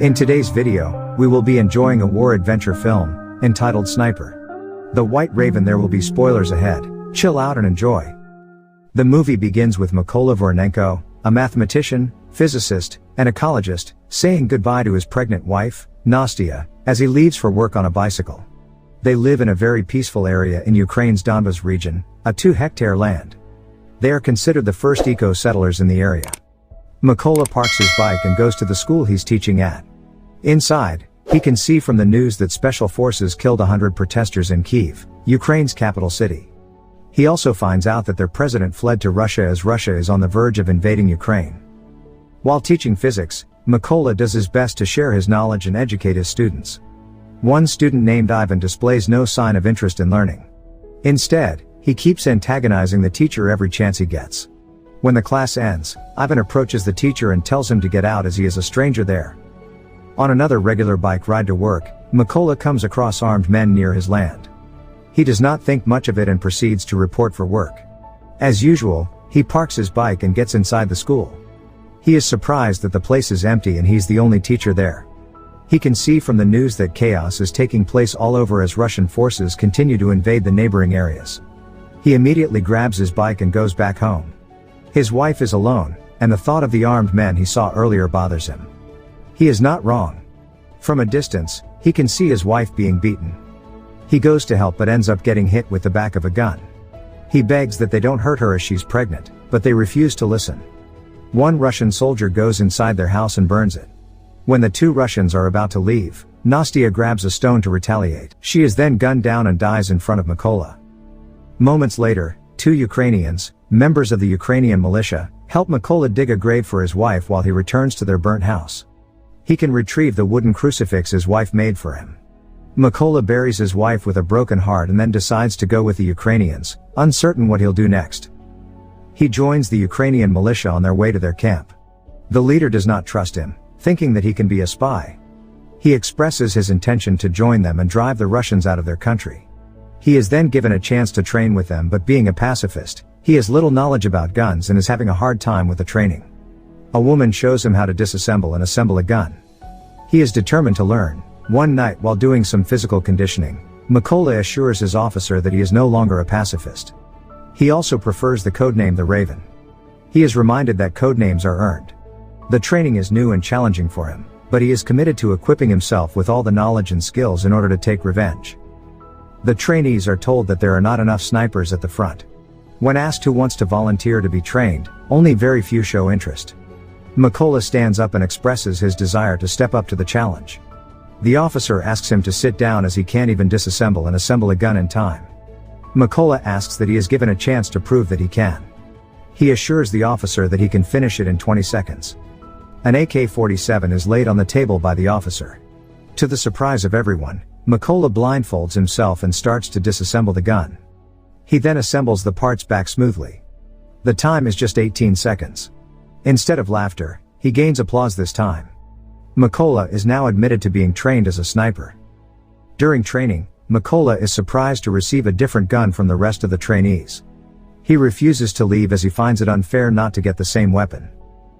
In today's video, we will be enjoying a war adventure film, entitled Sniper. The White Raven. There will be spoilers ahead, chill out and enjoy. The movie begins with Mykola Voronenko, a mathematician, physicist, and ecologist, saying goodbye to his pregnant wife, Nastya, as he leaves for work on a bicycle. They live in a very peaceful area in Ukraine's Donbas region, a 2-hectare land. They are considered the first eco-settlers in the area. Mykola parks his bike and goes to the school he's teaching at. Inside, he can see from the news that special forces killed 100 protesters in Kyiv, Ukraine's capital city. He also finds out that their president fled to Russia as Russia is on the verge of invading Ukraine. While teaching physics, Mykola does his best to share his knowledge and educate his students. One student named Ivan displays no sign of interest in learning. Instead, he keeps antagonizing the teacher every chance he gets. When the class ends, Ivan approaches the teacher and tells him to get out as he is a stranger there. On another regular bike ride to work, Mykola comes across armed men near his land. He does not think much of it and proceeds to report for work. As usual, he parks his bike and gets inside the school. He is surprised that the place is empty and he's the only teacher there. He can see from the news that chaos is taking place all over as Russian forces continue to invade the neighboring areas. He immediately grabs his bike and goes back home. His wife is alone, and the thought of the armed men he saw earlier bothers him. He is not wrong. From a distance, he can see his wife being beaten. He goes to help but ends up getting hit with the back of a gun. He begs that they don't hurt her as she's pregnant, but they refuse to listen. One Russian soldier goes inside their house and burns it. When the two Russians are about to leave, Nastya grabs a stone to retaliate. She is then gunned down and dies in front of Mykola. Moments later, two Ukrainians, members of the Ukrainian militia, help Mykola dig a grave for his wife while he returns to their burnt house. He can retrieve the wooden crucifix his wife made for him. Mykola buries his wife with a broken heart and then decides to go with the Ukrainians, uncertain what he'll do next. He joins the Ukrainian militia on their way to their camp. The leader does not trust him, thinking that he can be a spy. He expresses his intention to join them and drive the Russians out of their country. He is then given a chance to train with them, but being a pacifist, he has little knowledge about guns and is having a hard time with the training. A woman shows him how to disassemble and assemble a gun. He is determined to learn. One night while doing some physical conditioning, Mykola assures his officer that he is no longer a pacifist. He also prefers the codename the Raven. He is reminded that codenames are earned. The training is new and challenging for him, but he is committed to equipping himself with all the knowledge and skills in order to take revenge. The trainees are told that there are not enough snipers at the front. When asked who wants to volunteer to be trained, only very few show interest. Mykola stands up and expresses his desire to step up to the challenge. The officer asks him to sit down as he can't even disassemble and assemble a gun in time. Mykola asks that he is given a chance to prove that he can. He assures the officer that he can finish it in 20 seconds. An AK-47 is laid on the table by the officer. To the surprise of everyone, Mykola blindfolds himself and starts to disassemble the gun. He then assembles the parts back smoothly. The time is just 18 seconds. Instead of laughter, he gains applause this time. Mykola is now admitted to being trained as a sniper. During training, Mykola is surprised to receive a different gun from the rest of the trainees. He refuses to leave as he finds it unfair not to get the same weapon.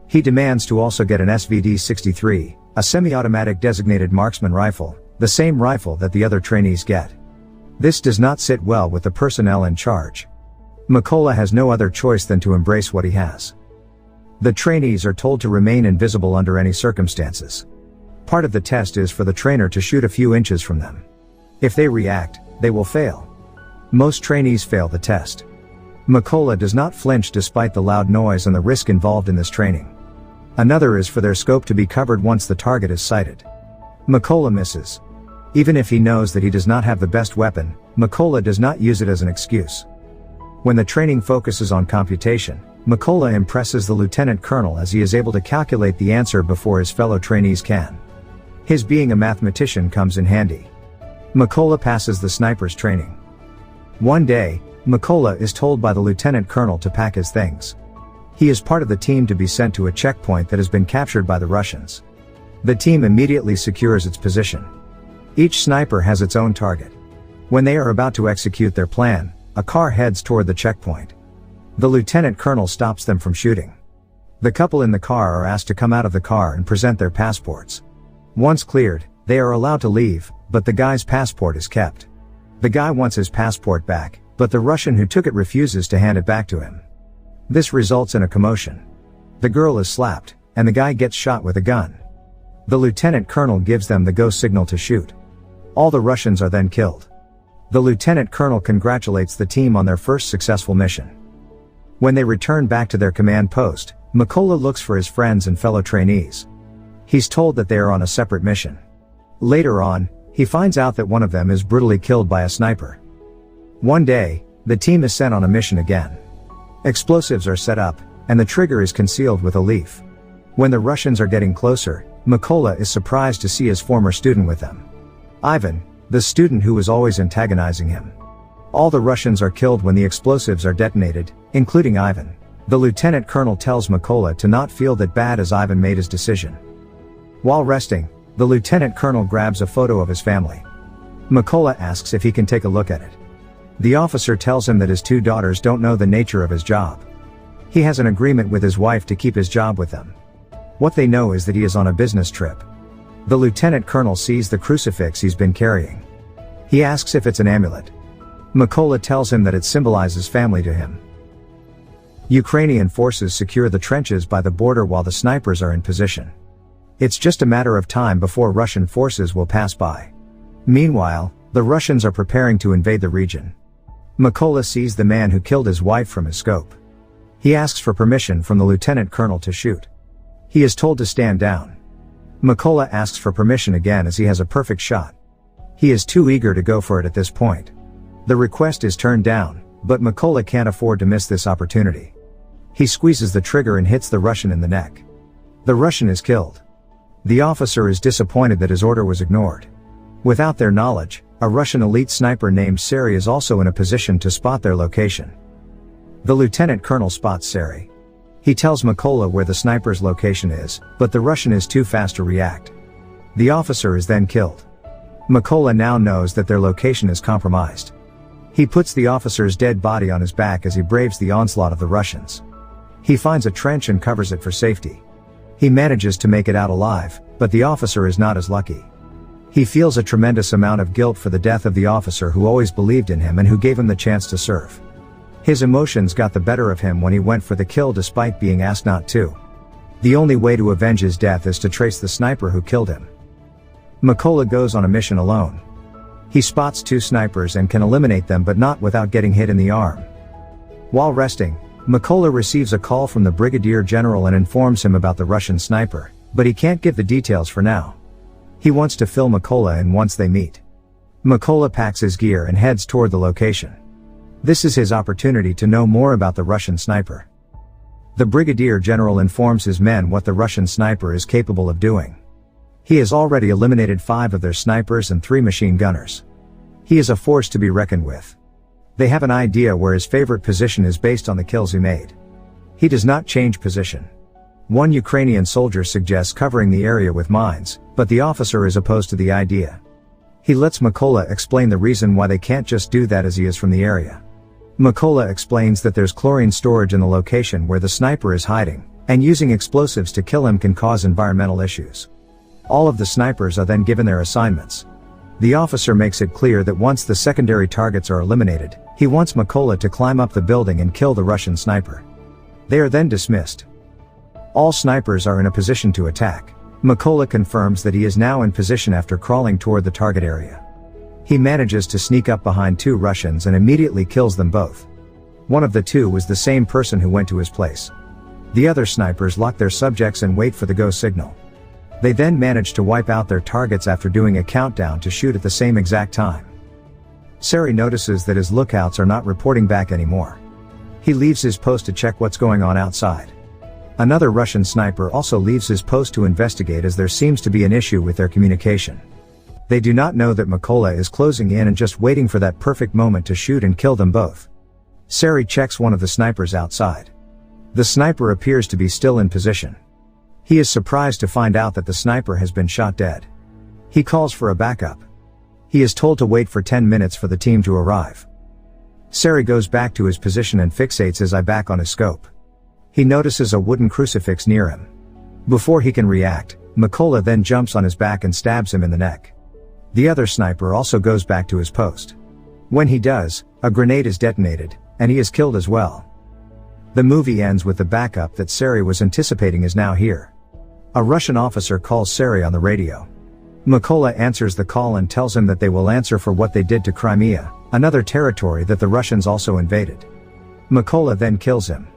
He demands to also get an SVD-63, a semi-automatic designated marksman rifle, the same rifle that the other trainees get. This does not sit well with the personnel in charge. Mykola has no other choice than to embrace what he has. The trainees are told to remain invisible under any circumstances. Part of the test is for the trainer to shoot a few inches from them. If they react, they will fail. Most trainees fail the test. Mykola does not flinch despite the loud noise and the risk involved in this training. Another is for their scope to be covered once the target is sighted. Mykola misses. Even if he knows that he does not have the best weapon, Mykola does not use it as an excuse. When the training focuses on computation, Mykola impresses the lieutenant colonel as he is able to calculate the answer before his fellow trainees can. His being a mathematician comes in handy. Mykola passes the sniper's training. One day, Mykola is told by the lieutenant colonel to pack his things. He is part of the team to be sent to a checkpoint that has been captured by the Russians. The team immediately secures its position. Each sniper has its own target. When they are about to execute their plan, a car heads toward the checkpoint. The lieutenant colonel stops them from shooting. The couple in the car are asked to come out of the car and present their passports. Once cleared, they are allowed to leave, but the guy's passport is kept. The guy wants his passport back, but the Russian who took it refuses to hand it back to him. This results in a commotion. The girl is slapped, and the guy gets shot with a gun. The lieutenant colonel gives them the go signal to shoot. All the Russians are then killed. The lieutenant colonel congratulates the team on their first successful mission. When they return back to their command post, Mykola looks for his friends and fellow trainees. He's told that they are on a separate mission. Later on, he finds out that one of them is brutally killed by a sniper. One day, the team is sent on a mission again. Explosives are set up, and the trigger is concealed with a leaf. When the Russians are getting closer, Mykola is surprised to see his former student with them. Ivan, the student who was always antagonizing him. All the Russians are killed when the explosives are detonated, including Ivan. The lieutenant colonel tells Mykola to not feel that bad as Ivan made his decision. While resting, the lieutenant colonel grabs a photo of his family. Mykola asks if he can take a look at it. The officer tells him that his two daughters don't know the nature of his job. He has an agreement with his wife to keep his job with them. What they know is that he is on a business trip. The lieutenant colonel sees the crucifix he's been carrying. He asks if it's an amulet. Mykola tells him that it symbolizes family to him. Ukrainian forces secure the trenches by the border while the snipers are in position. It's just a matter of time before Russian forces will pass by. Meanwhile, the Russians are preparing to invade the region. Mykola sees the man who killed his wife from his scope. He asks for permission from the lieutenant colonel to shoot. He is told to stand down. Mykola asks for permission again as he has a perfect shot. He is too eager to go for it at this point. The request is turned down, but Mykola can't afford to miss this opportunity. He squeezes the trigger and hits the Russian in the neck. The Russian is killed. The officer is disappointed that his order was ignored. Without their knowledge, a Russian elite sniper named Sari is also in a position to spot their location. The lieutenant colonel spots Sari. He tells Mykola where the sniper's location is, but the Russian is too fast to react. The officer is then killed. Mykola now knows that their location is compromised. He puts the officer's dead body on his back as he braves the onslaught of the Russians. He finds a trench and covers it for safety. He manages to make it out alive, but the officer is not as lucky. He feels a tremendous amount of guilt for the death of the officer who always believed in him and who gave him the chance to serve. His emotions got the better of him when he went for the kill despite being asked not to. The only way to avenge his death is to trace the sniper who killed him. Mykola goes on a mission alone. He spots two snipers and can eliminate them but not without getting hit in the arm. While resting, Mykola receives a call from the brigadier general and informs him about the Russian sniper, but he can't give the details for now. He wants to fill Mykola in once they meet. Mykola packs his gear and heads toward the location. This is his opportunity to know more about the Russian sniper. The brigadier general informs his men what the Russian sniper is capable of doing. He has already eliminated 5 of their snipers and 3 machine gunners. He is a force to be reckoned with. They have an idea where his favorite position is based on the kills he made. He does not change position. One Ukrainian soldier suggests covering the area with mines, but the officer is opposed to the idea. He lets Mykola explain the reason why they can't just do that as he is from the area. Mykola explains that there's chlorine storage in the location where the sniper is hiding, and using explosives to kill him can cause environmental issues. All of the snipers are then given their assignments. The officer makes it clear that once the secondary targets are eliminated, he wants Mykola to climb up the building and kill the Russian sniper. They are then dismissed. All snipers are in a position to attack. Mykola confirms that he is now in position after crawling toward the target area. He manages to sneak up behind 2 Russians and immediately kills them both. One of the 2 was the same person who went to his place. The other snipers lock their subjects and wait for the go signal. They then manage to wipe out their targets after doing a countdown to shoot at the same exact time. Sari notices that his lookouts are not reporting back anymore. He leaves his post to check what's going on outside. Another Russian sniper also leaves his post to investigate as there seems to be an issue with their communication. They do not know that Mykola is closing in and just waiting for that perfect moment to shoot and kill them both. Sari checks one of the snipers outside. The sniper appears to be still in position. He is surprised to find out that the sniper has been shot dead. He calls for a backup. He is told to wait for 10 minutes for the team to arrive. Sari goes back to his position and fixates his eye back on his scope. He notices a wooden crucifix near him. Before he can react, Mikola then jumps on his back and stabs him in the neck. The other sniper also goes back to his post. When he does, a grenade is detonated, and he is killed as well. The movie ends with the backup that Sari was anticipating is now here. A Russian officer calls Sari on the radio. Mikola answers the call and tells him that they will answer for what they did to Crimea, another territory that the Russians also invaded. Mikola then kills him.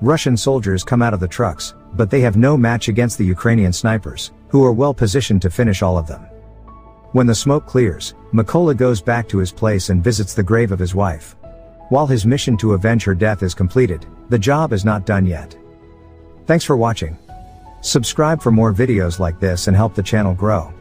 Russian soldiers come out of the trucks, but they have no match against the Ukrainian snipers, who are well positioned to finish all of them. When the smoke clears, Mikola goes back to his place and visits the grave of his wife. While his mission to avenge her death is completed, the job is not done yet. Thanks for watching. Subscribe for more videos like this and help the channel grow.